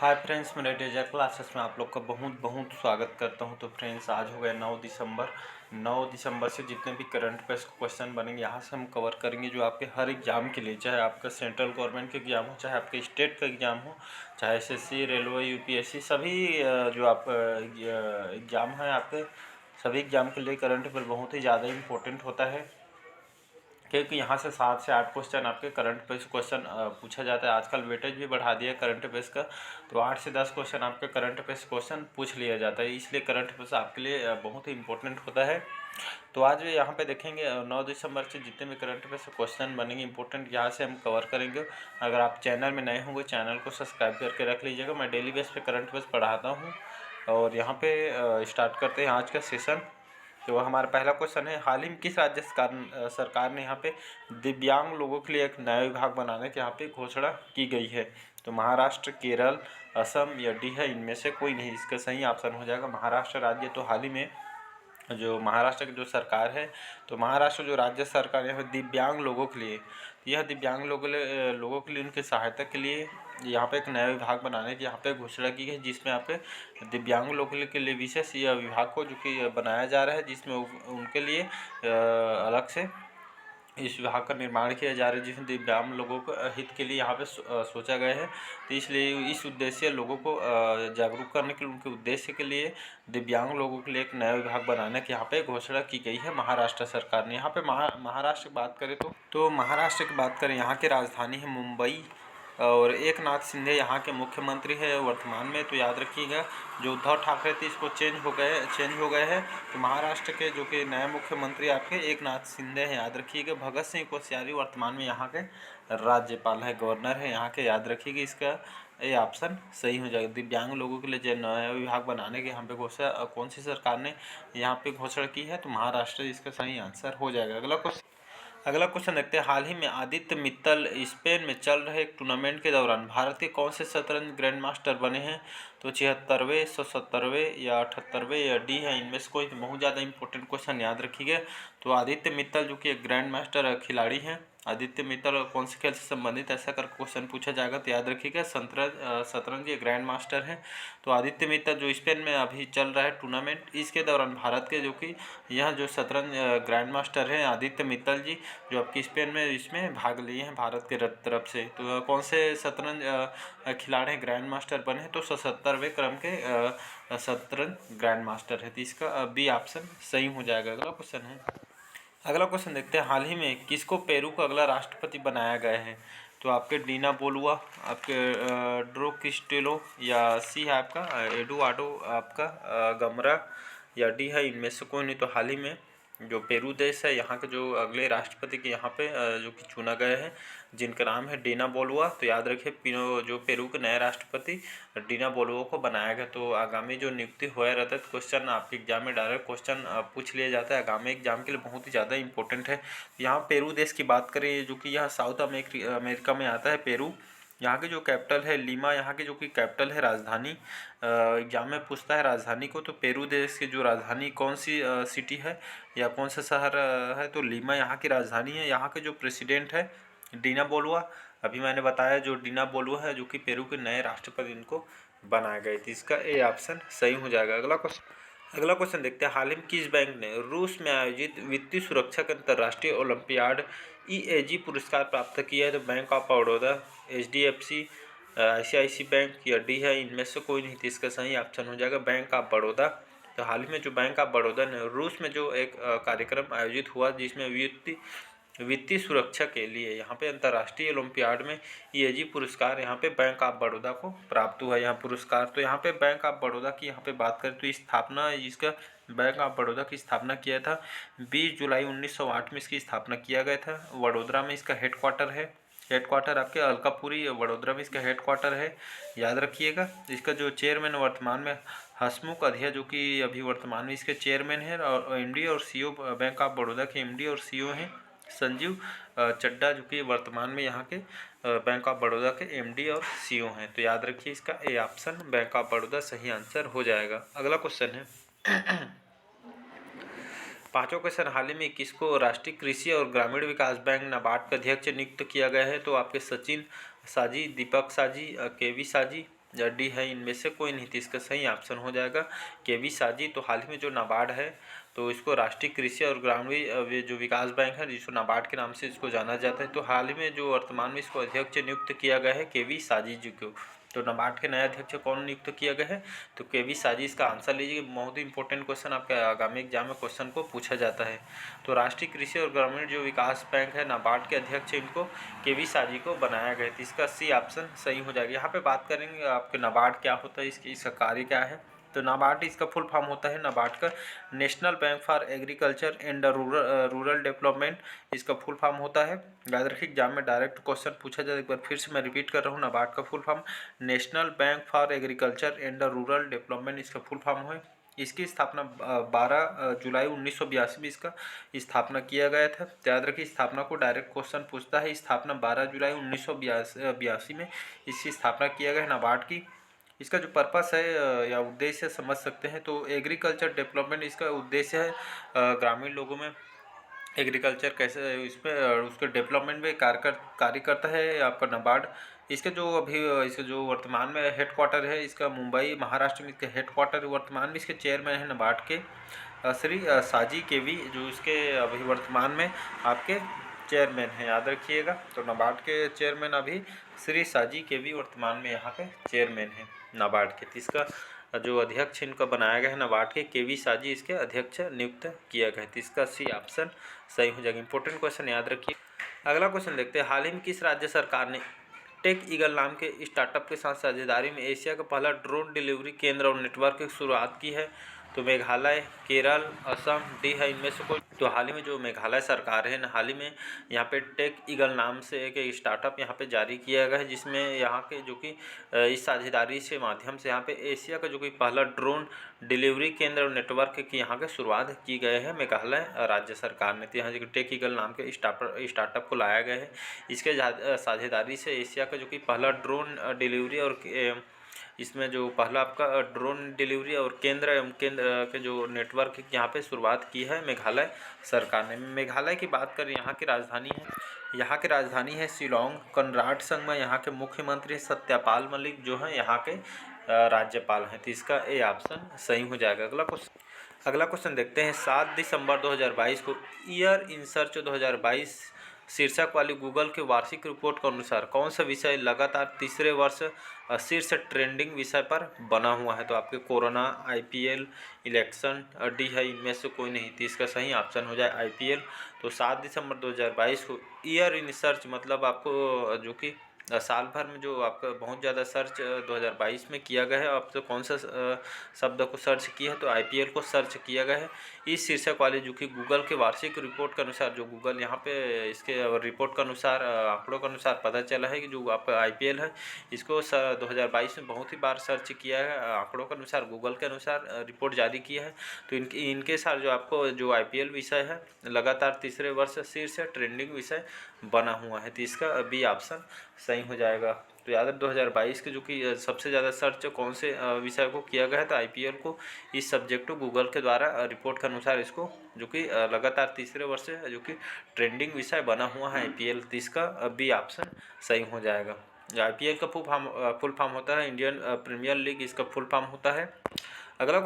Hi friends, मेरे डेजा classes में आप लोग का बहुत बहुत स्वागत करता हूं। तो फ्रेंड्स, आज हो गया 9 दिसंबर से जितने भी करंट अफेयर्स क्वेश्चन बनेंगे यहाँ से हम कवर करेंगे, जो आपके हर एग्जाम के लिए, चाहे आपका सेंट्रल गवर्नमेंट का एग्जाम हो, चाहे आपके स्टेट का एग्जाम हो, चाहे एसएससी, रेलवे, यूपीएससी, सभी जो आप एग्ज़ाम हैं आपके, सभी एग्जाम के लिए करंट अफेयर बहुत ही ज़्यादा इंपॉर्टेंट होता है, क्योंकि यहाँ से 7 से 8 क्वेश्चन आपके करंट अफेयर्स क्वेश्चन पूछा जाता है। आजकल वेटेज भी बढ़ा दिया करंट अफेयर्स का, तो 8 से 10 क्वेश्चन आपके करंट अफेयर्स क्वेश्चन पूछ लिया जाता है, इसलिए करंट अफेयर्स आपके लिए बहुत ही इंपॉर्टेंट होता है। तो आज यहाँ पे देखेंगे 9 दिसंबर से जितने भी करंट अफेयर्स क्वेश्चन बनेंगे इंपॉर्टेंट, यहाँ से हम कवर करेंगे। अगर आप चैनल में नए होंगे, चैनल को सब्सक्राइब करके रख लीजिएगा। मैं डेली बेस पे करंट अफेयर्स पढ़ाता हूँ। और यहाँ पे स्टार्ट करते हैं आज का सेशन। तो हमारा पहला क्वेश्चन है, हाल ही में किस राज्य सरकार ने यहाँ पे दिव्यांग लोगों के लिए एक नया विभाग बनाने की यहाँ पे घोषणा की गई है? तो महाराष्ट्र, केरल, असम या डी है, इनमें से कोई नहीं। इसका सही ऑप्शन हो जाएगा महाराष्ट्र राज्य। तो हाल ही में जो महाराष्ट्र की जो सरकार है, तो महाराष्ट्र जो राज्य सरकार है दिव्यांग लोगों के लिए, यह दिव्यांग लोगों के लिए उनकी सहायता के लिए यहाँ पे एक नया विभाग बनाने की यहाँ पे घोषणा की है, जिसमें यहाँ पे दिव्यांग लोगों के लिए विशेष यह विभाग को जो कि बनाया जा रहा है, जिसमें उनके लिए अलग से इस विभाग का निर्माण किया जा रहा है, जिसमें दिव्यांग लोगों को हित के लिए यहाँ पे सोचा गया है। तो इसलिए इस उद्देश्य लोगों को जागरूक करने के लिए, उनके उद्देश्य के लिए दिव्यांग लोगों के लिए एक नया विभाग बनाने की यहाँ पे घोषणा की गई है महाराष्ट्र सरकार ने। यहाँ पे महाराष्ट्र की बात करें तो महाराष्ट्र की बात करें, यहाँ की राजधानी है मुंबई, और एकनाथ शिंदे यहाँ के मुख्यमंत्री है वर्तमान में। तो याद रखिएगा, जो उद्धव ठाकरे थे इसको चेंज हो गए हैं। तो महाराष्ट्र के जो कि नए मुख्यमंत्री आपके एकनाथ शिंदे हैं, याद रखिएगा। भगत सिंह कोश्यारी वर्तमान में यहाँ के राज्यपाल है, गवर्नर है यहाँ के, याद रखिएगा। इसका ये ऑप्शन सही हो जाएगा। दिव्यांग लोगों के लिए जो नया विभाग बनाने की यहाँ पे घोषणा कौन सी सरकार ने यहाँ पे घोषणा की है? तो महाराष्ट्र इसका सही आंसर हो जाएगा। अगला क्वेश्चन देखते हैं, हाल ही में आदित्य मित्तल स्पेन में चल रहे एक टूर्नामेंट के दौरान भारत के कौन से शतरंज ग्रैंड मास्टर बने हैं? तो 76वें, 170वें या 78वें या डी है, इनमें से कोई। बहुत ज़्यादा इंपॉर्टेंट क्वेश्चन, याद रखिएगा। तो आदित्य मित्तल जो कि एक ग्रैंड मास्टर खिलाड़ी हैं, आदित्य मित्तल कौन से खेल से संबंधित, ऐसा कर क्वेश्चन पूछा जाएगा। तो याद रखिएगा, शतरंज ये ग्रैंड मास्टर हैं। तो आदित्य मित्तल जो स्पेन में अभी चल रहा है टूर्नामेंट, इसके दौरान भारत के जो कि यहाँ जो शतरंज ग्रैंड मास्टर हैं आदित्य मित्तल जी, जो आपकी स्पेन में इसमें भाग लिए हैं भारत के तरफ से। तो कौन से शतरंज खिलाड़ी ग्रैंड मास्टर बने हैं? तो 77वें क्रम के शतरंज ग्रैंड मास्टर है। तो इसका बी ऑप्शन सही हो जाएगा। अगला क्वेश्चन देखते हैं, हाल ही में किसको पेरू का अगला राष्ट्रपति बनाया गया है? तो आपके डीना बोलुआ, आपके ड्रो क्रिस्टेलो, या सी है आपका एडुआर्डो आपका गमरा, या डी है, इनमें से कोई नहीं। तो हाल ही में जो पेरू देश है, यहाँ के जो अगले राष्ट्रपति के यहाँ पे जो कि चुना गया है, जिनका नाम है डीना बोलुआ। तो याद रखिए, जो पेरू के नए राष्ट्रपति डीना बोलुआ को बनाया गया। तो आगामी जो नियुक्ति हुआ रहता है, क्वेश्चन आपके एग्जाम में डायरेक्ट क्वेश्चन पूछ लिया जाता है, आगामी एग्जाम के लिए बहुत ही ज़्यादा इंपॉर्टेंट है। यहाँ पेरू देश की बात करें, जो कि यह साउथ अमेरिका में आता है पेरू। यहाँ की जो कैपिटल है लीमा, यहाँ की जो कि कैपिटल है राजधानी, एग्जाम में पूछता है राजधानी को। तो पेरू देश की जो राजधानी कौन सी सिटी है या कौन सा शहर है? तो लीमा यहाँ की राजधानी है। यहाँ के जो प्रेसिडेंट है डीना बोलुआ, अभी मैंने बताया जो डीना बोलुआ है, जो कि पेरू के नए राष्ट्रपति इनको बनाया गया। तो इसका ए ऑप्शन सही हो जाएगा। अगला क्वेश्चन देखते हैं, हाल ही में किस बैंक ने रूस में आयोजित वित्तीय सुरक्षा के अंतर्राष्ट्रीय ओलंपियाड ईएजी पुरस्कार प्राप्त किया है? तो bank of Baroda, HDFC, ICIC bank, या डी है, इनमें से कोई नहीं। इसका सही ऑप्शन हो जाएगा बैंक ऑफ बड़ौदा। तो हाल ही में जो बैंक ऑफ बड़ौदा ने रूस में जो एक कार्यक्रम आयोजित हुआ, जिसमें वित्तीय सुरक्षा के लिए यहाँ पे अंतर्राष्ट्रीय ओलंपियाड में ईएजी पुरस्कार यहाँ पे बैंक ऑफ बड़ौदा को प्राप्त हुआ यहाँ पुरस्कार। तो यहाँ पे बैंक ऑफ बड़ौदा की यहाँ पे बात करें तो स्थापना, इसका बैंक ऑफ बड़ौदा की स्थापना किया था 20 जुलाई 1908 में इसकी स्थापना किया गया था। वडोदरा में इसका हेडक्वार्टर आपके अलकापुरी वडोदरा में इसका हेडक्वार्टर है, याद रखिएगा। इसका जो चेयरमैन वर्तमान में हसमुख अधिया, जो कि अभी वर्तमान में इसके चेयरमैन है, और एमडी और सीईओ बैंक ऑफ बड़ौदा के एमडी और सीईओ हैं संजीव चड्डा, जो कि वर्तमान में यहाँ के बैंक ऑफ बड़ौदा के एमडी और सीईओ हैं। तो याद रखिए, इसका A option bank of Baroda सही आंसर हो जाएगा। अगला क्वेश्चन है, पांचों क्वेश्चन, हाल ही में किसको राष्ट्रीय कृषि और ग्रामीण विकास बैंक नाबार्ड का अध्यक्ष नियुक्त किया गया है? तो आपके सचिन साजी, दीपक साजी, केवी साजी, या डी है इनमें से कोई नहीं। तो इसका सही ऑप्शन हो जाएगा केवी साजी। तो हाल ही में जो नाबार्ड है तो इसको राष्ट्रीय कृषि और ग्रामीण जो विकास बैंक है जिसको नाबार्ड के नाम से इसको जाना जाता है, तो हाल ही में जो वर्तमान में इसको अध्यक्ष नियुक्त किया गया है केवी साजी जी को। तो नाबार्ड के नए अध्यक्ष कौन नियुक्त किया गया है, तो केवी साजी इसका आंसर लीजिए। बहुत ही इंपॉर्टेंट क्वेश्चन आपके आगामी एग्जाम में क्वेश्चन को पूछा जाता है। तो राष्ट्रीय कृषि और ग्रामीण जो विकास बैंक है नाबार्ड के अध्यक्ष इनको केवी साजी को बनाया गया। तो इसका सी ऑप्शन सही हो जाएगा। यहाँ पे बात करेंगे आपके नाबार्ड क्या होता है, इसका कार्य क्या है। तो नाबार्ड इसका फुल फॉर्म होता है नाबार्ड का national bank for agriculture and rural development, इसका फुल फॉर्म होता है। याद रखिए एग्जाम में डायरेक्ट क्वेश्चन पूछा जाए। एक बार फिर से मैं रिपीट कर रहा हूँ, नाबार्ड का full form national bank for agriculture and rural development, इसका फुल फॉर्म है। इसकी स्थापना 12 जुलाई 1982 में इसका स्थापना किया गया था। याद रखिए स्थापना को डायरेक्ट क्वेश्चन पूछता है। स्थापना 12 जुलाई 1982 में इसकी स्थापना किया गया है नाबार्ड की। इसका जो पर्पस है या उद्देश्य समझ सकते हैं, तो एग्रीकल्चर डेवलपमेंट इसका उद्देश्य है। ग्रामीण लोगों में एग्रीकल्चर कैसे इसमें उसके डेवलपमेंट में कार्य करता है आपका नाबार्ड। इसके जो अभी इसके जो वर्तमान में हेडक्वार्टर है इसका मुंबई महाराष्ट्र में इसका हेडक्वार्टर, वर्तमान में इसके चेयरमैन है नाबार्ड के श्री साजी केवी, जो इसके अभी वर्तमान में आपके चेयरमैन हैं, याद रखिएगा। तो नाबार्ड के चेयरमैन अभी श्री साजी केवी वर्तमान में यहाँ पे चेयरमैन हैं नाबार्ड के। इसका जो अध्यक्ष इनका बनाया गया है नाबार्ड के केवी साजी इसके अध्यक्ष नियुक्त किया गया है। तो इसका सी ऑप्शन सही हो जाएगा। इंपॉर्टेंट क्वेश्चन याद रखिए। अगला क्वेश्चन देखते हैं, हाल ही में किस राज्य सरकार ने टेक ईगल नाम के स्टार्टअप के साथ साझेदारी में एशिया का पहला ड्रोन डिलीवरी केंद्र और नेटवर्क की शुरुआत की है। तो मेघालय, केरल, असम, डी है इनमें से कोई। तो हाल ही में जो मेघालय सरकार है हाल ही में यहाँ पे टेक ईगल नाम से एक स्टार्टअप यहाँ पे जारी किया गया है, जिसमें यहाँ के जो कि इस साझेदारी से माध्यम से यहाँ पे एशिया का जो कि पहला ड्रोन डिलीवरी केंद्र और नेटवर्क की यहाँ के शुरुआत की गए है मेघालय राज्य सरकार ने। तो यहाँ जो टेक ईगल नाम के स्टार्टअप को लाया गया है, इसके साझेदारी से एशिया का जो कि पहला ड्रोन डिलीवरी और इसमें जो पहला आपका ड्रोन डिलीवरी और केंद्र के जो नेटवर्क की यहाँ पे शुरुआत की है मेघालय सरकार ने। मेघालय की बात करें, यहाँ की राजधानी है शिलोंग। कनराड संगमा यहाँ के मुख्यमंत्री सत्यपाल मलिक जो हैं यहाँ के राज्यपाल हैं। तो इसका ए ऑप्शन सही हो जाएगा। अगला क्वेश्चन देखते हैं, 7 दिसंबर 2022 को ईयर इन सर्च 2022 शीर्षक वाली गूगल के वार्षिक रिपोर्ट के अनुसार कौन सा विषय लगातार तीसरे वर्ष शीर्ष ट्रेंडिंग विषय पर बना हुआ है। तो आपके कोरोना, आईपीएल, इलेक्शन, डी है इनमें से कोई नहीं। तो इसका सही ऑप्शन हो जाए आईपीएल। तो 7 दिसंबर 2022 को ईयर इन सर्च मतलब आपको जो कि साल भर में जो आपका बहुत ज़्यादा सर्च 2022 में किया गया है। आप तो कौन सा शब्द को सर्च किया है, तो आईपीएल को सर्च किया गया है। इस शीर्षक वाले जो कि गूगल के वार्षिक रिपोर्ट के अनुसार, जो गूगल यहाँ पे इसके रिपोर्ट के अनुसार आंकड़ों के अनुसार पता चला है कि जो आपका आईपीएल है इसको 2022 में बहुत ही बार सर्च किया है। आंकड़ों के अनुसार गूगल के अनुसार रिपोर्ट जारी किया है। तो इनके साथ जो आपको जो आईपीएल विषय है लगातार तीसरे वर्ष शीर्ष ट्रेंडिंग विषय बना हुआ है। तो इसका बी ऑप्शन सही हो जाएगा। तो याद है 2022 के जो कि सबसे ज़्यादा सर्च कौन से विषय को किया गया है, तो आईपीएल को इस सब्जेक्ट को गूगल के द्वारा रिपोर्ट के अनुसार इसको जो कि लगातार तीसरे वर्ष से जो कि ट्रेंडिंग विषय बना हुआ है आईपीएल। तो इसका बी ऑप्शन सही हो जाएगा। आईपीएल का फुल फॉर्म होता है इंडियन प्रीमियर लीग, इसका फुल फॉर्म होता है। अगला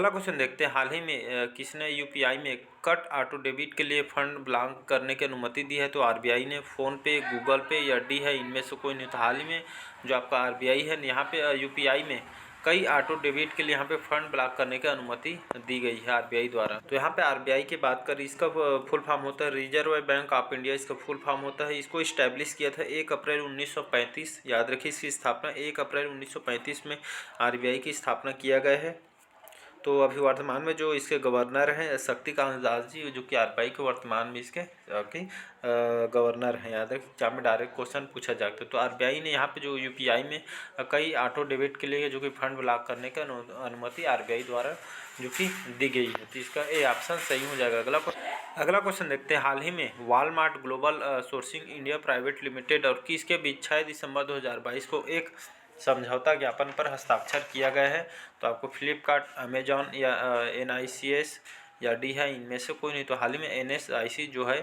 क्वेश्चन देखते हैं, हाल ही में किसने यूपीआई में कट ऑटो डेबिट के लिए फंड ब्लॉक करने की अनुमति दी है। तो आरबीआई ने, फ़ोन पे, गूगल पे या डी है इनमें से कोई नहीं। तो हाल ही में जो आपका आरबीआई है यहाँ पे यूपीआई में कई ऑटो डेबिट के लिए यहाँ पे फंड ब्लॉक करने की अनुमति दी गई है आरबीआई द्वारा। तो यहाँ पे आरबीआई की बात करें, इसका फुल फॉर्म होता है रिजर्व बैंक ऑफ इंडिया, इसका फुल फॉर्म होता है। इसको इस्टेब्लिश किया था 1 अप्रैल 1935। याद रखिए इसकी स्थापना 1 अप्रैल 1935 में आरबीआई की स्थापना किया गया है। तो अभी वर्तमान में जो इसके गवर्नर हैं शक्तिकांत दास जी, जो कि आरबीआई के वर्तमान में इसके गवर्नर हैं। याद रखिए एग्जाम में डायरेक्ट क्वेश्चन पूछा जाता है। तो आरबीआई ने यहाँ पे जो यूपीआई में कई ऑटो डेबिट के लिए जो कि फंड ब्लॉक करने की अनुमति आरबीआई द्वारा जो कि दी गई है। तो इसका ए ऑप्शन सही हो जाएगा। अगला क्वेश्चन देखते हैं, हाल ही में Walmart global sourcing India private limited और किसके बीच 6 दिसंबर 2022 को एक समझौता ज्ञापन पर हस्ताक्षर किया गया है। तो आपको फ्लिपकार्ट, अमेजॉन या एनआईसीएस या डी है इनमें से कोई नहीं। तो हाल ही में एनएसआईसी जो है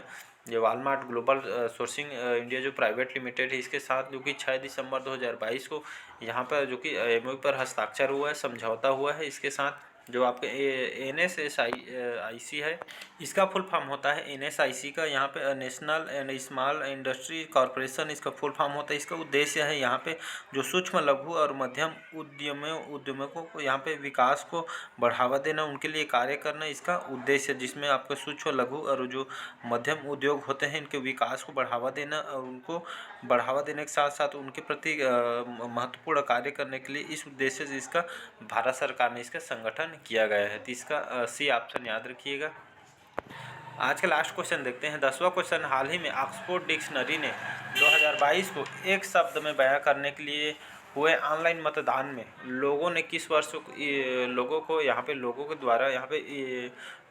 ये वालमार्ट ग्लोबल सोर्सिंग इंडिया जो प्राइवेट लिमिटेड है, इसके साथ जो कि 6 दिसंबर 2022 को यहाँ पर जो कि एमओयू पर हस्ताक्षर हुआ है, समझौता हुआ है। इसके साथ जो आपके NSSIC है, इसका फुल फॉर्म होता है NSIC का, यहाँ पे national and small industry corporation इसका फुल फॉर्म होता है। इसका उद्देश्य है यहाँ पे जो सूक्ष्म लघु और मध्यम उद्यमों को यहाँ पे विकास को बढ़ावा देना, उनके लिए कार्य करना इसका उद्देश्य है, जिसमें आपका सूक्ष्म लघु और जो मध्यम उद्योग होते हैं इनके विकास को बढ़ावा देना और उनको बढ़ावा देने के साथ साथ उनके प्रति महत्वपूर्ण कार्य करने के लिए इस उद्देश्य से इसका भारत सरकार ने इसका संगठन किया गया है। तो इसका सी ऑप्शन याद रखिएगा। आज का लास्ट क्वेश्चन देखते हैं। 10वां क्वेश्चन, हाल ही में ऑक्सफोर्ड डिक्शनरी ने 2022 को एक शब्द में बयां करने के लिए हुए ऑनलाइन मतदान में लोगों ने किस वर्ष लोगों के द्वारा यहाँ पे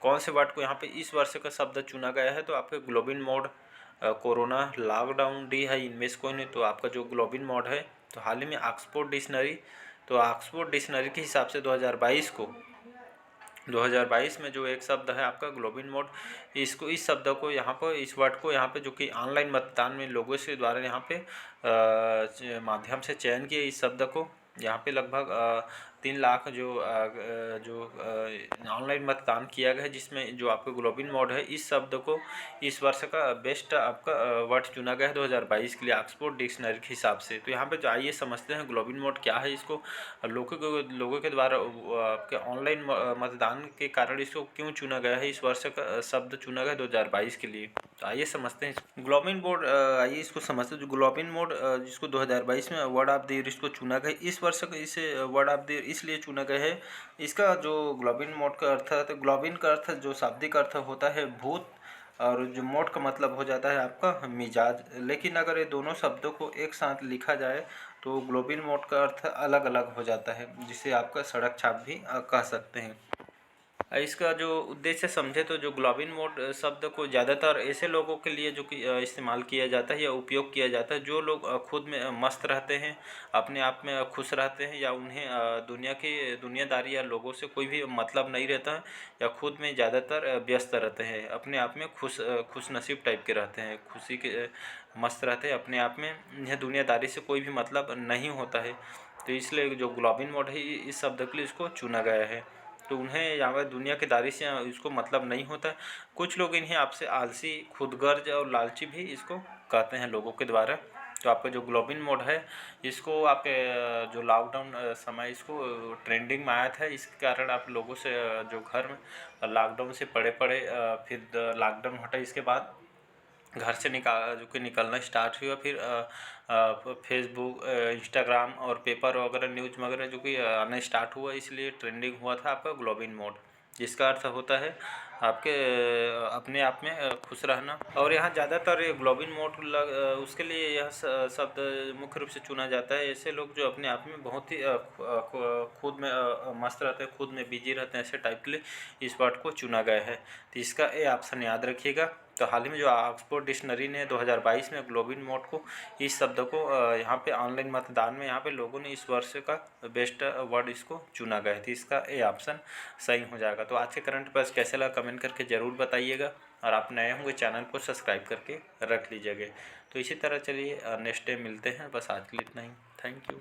कौन से वर्ड को यहाँ पे इस वर्ष का शब्द चुना गया है? तो आपके globin mode, corona, lockdown, D है, इनमें से कोई नहीं। तो आपका जो ग्लोबिन मोड है, तो हाल ही में ऑक्सफोर्ड डिक्शनरी के हिसाब से 2022 में जो एक शब्द है आपका ग्लोबिन मोड, इस शब्द को यहाँ पर, इस वर्ड को यहाँ पे जो कि ऑनलाइन मतदान में लोगों से द्वारा यहाँ पे माध्यम से चयन किए इस शब्द को। यहाँ पे लगभग 3 लाख जो ऑनलाइन मतदान किया गया है, जिसमें जो आपका ग्लोबिन मोड है इस शब्द को इस वर्ष का बेस्ट आपका वर्ड चुना गया है 2022 के लिए ऑक्सफोर्ड डिक्शनरी के हिसाब से। तो यहाँ पे जो आइए समझते हैं ग्लोबिन मोड क्या है, इसको लोगों के द्वारा आपके ऑनलाइन मतदान के कारण इसको क्यों चुना गया है, इस वर्ष का शब्द चुना गया 2022 के लिए। तो आइए समझते हैं ग्लोबिन मोड। आइए इसको समझते हैं। जो ग्लोबिन मोड जिसको 2022 में वर्ड ऑफ द ईयर इसको चुना गया, इस वर्ष का इसे वर्ड ऑफ द ईयर इसलिए चुना गया है। इसका जो ग्लोबिन मोड का अर्थ है, तो ग्लोबिन का अर्थ जो शाब्दिक अर्थ होता है भूत, और जो मोड का मतलब हो जाता है आपका मिजाज। लेकिन अगर ये दोनों शब्दों को एक साथ लिखा जाए तो ग्लोबिन मोड का अर्थ अलग अलग हो जाता है, जिसे आपका सड़क छाप भी कह सकते हैं। इसका जो उद्देश्य समझे तो जो ग्लोबिन मोड शब्द को ज़्यादातर ऐसे लोगों के लिए जो कि इस्तेमाल किया जाता है या उपयोग किया जाता है जो लोग खुद में मस्त रहते हैं, अपने आप में खुश रहते हैं, या उन्हें दुनियादारी या लोगों से कोई भी मतलब नहीं रहता है, या खुद में ज़्यादातर व्यस्त रहते हैं, अपने आप में खुश नसीब टाइप के रहते हैं, खुशी के मस्त रहते हैं अपने आप में, इन्हें दुनियादारी से कोई भी मतलब नहीं होता है। तो इसलिए जो ग्लोबिन मोड है इस शब्द के लिए इसको चुना गया है। तो उन्हें यहाँ पर दुनिया की दारी से इसको मतलब नहीं होता। कुछ लोग इन्हें आपसे आलसी, खुदगर्ज और लालची भी इसको कहते हैं लोगों के द्वारा। तो आपका जो ग्लोबिन मोड है इसको आपके जो लॉकडाउन समय इसको ट्रेंडिंग में आया था, इसके कारण आप लोगों से जो घर में लॉकडाउन से पड़े फिर लॉकडाउन हटा, इसके बाद घर से निकलना स्टार्ट हुआ, फिर फेसबुक, इंस्टाग्राम और पेपर वगैरह न्यूज़ वगैरह जो कि आना स्टार्ट हुआ, इसलिए ट्रेंडिंग हुआ था आपका ग्लोबिन मोड, जिसका अर्थ होता है आपके अपने आप में खुश रहना। और यहाँ ज़्यादातर ये ग्लोबिन मोड उसके लिए यह शब्द मुख्य रूप से चुना जाता है ऐसे लोग जो अपने आप में बहुत ही खुद में मस्त रहते हैं, खुद में बिजी रहते हैं, ऐसे टाइप के लिए इस वर्ड को चुना गया है। तो इसका ए ऑप्शन याद रखिएगा। तो हाल ही में जो ऑक्सफोर्ड डिक्शनरी ने 2022 में ग्लोबिन मोड को, इस शब्द को यहाँ पे ऑनलाइन मतदान में यहाँ पे लोगों ने इस वर्ष का बेस्ट वर्ड इसको चुना गया है। तो इसका ए ऑप्शन सही हो जाएगा। तो आज के करंट अफेयर्स कैसे लगा कमेंट करके ज़रूर बताइएगा, और आप नए होंगे चैनल को सब्सक्राइब करके रख लीजिएगा। तो इसी तरह चलिए नेक्स्ट डे मिलते हैं। बस आज के लिए इतना ही। Thank you.